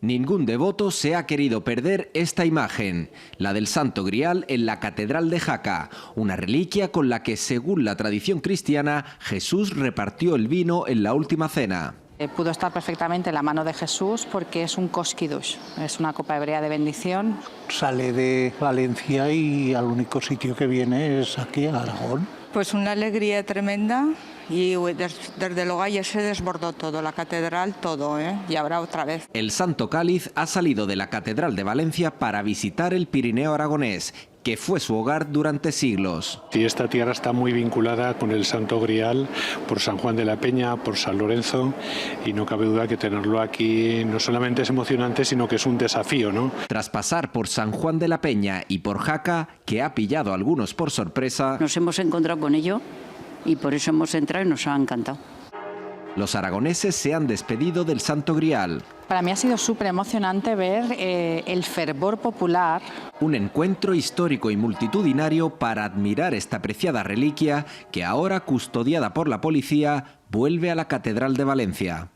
Ningún devoto se ha querido perder esta imagen, la del Santo Grial en la Catedral de Jaca, una reliquia con la que, según la tradición cristiana, Jesús repartió el vino en la última cena. Pudo estar perfectamente en la mano de Jesús porque es un cosquidush, es una copa hebrea de bendición. Sale de Valencia y al único sitio que viene es aquí, a Aragón. Pues una alegría tremenda y desde luego ayer se desbordó todo, la catedral, todo, y habrá otra vez. El Santo Cáliz ha salido de la Catedral de Valencia para visitar el Pirineo aragonés, que fue su hogar durante siglos. Y esta tierra está muy vinculada con el Santo Grial por San Juan de la Peña, por San Lorenzo, y no cabe duda que tenerlo aquí no solamente es emocionante, sino que es un desafío, ¿no? Tras pasar por San Juan de la Peña y por Jaca, que ha pillado a algunos por sorpresa, nos hemos encontrado con ello y por eso hemos entrado y nos ha encantado. Los aragoneses se han despedido del Santo Grial. Para mí ha sido súper emocionante ver el fervor popular. Un encuentro histórico y multitudinario para admirar esta preciada reliquia que ahora, custodiada por la policía, vuelve a la Catedral de Valencia.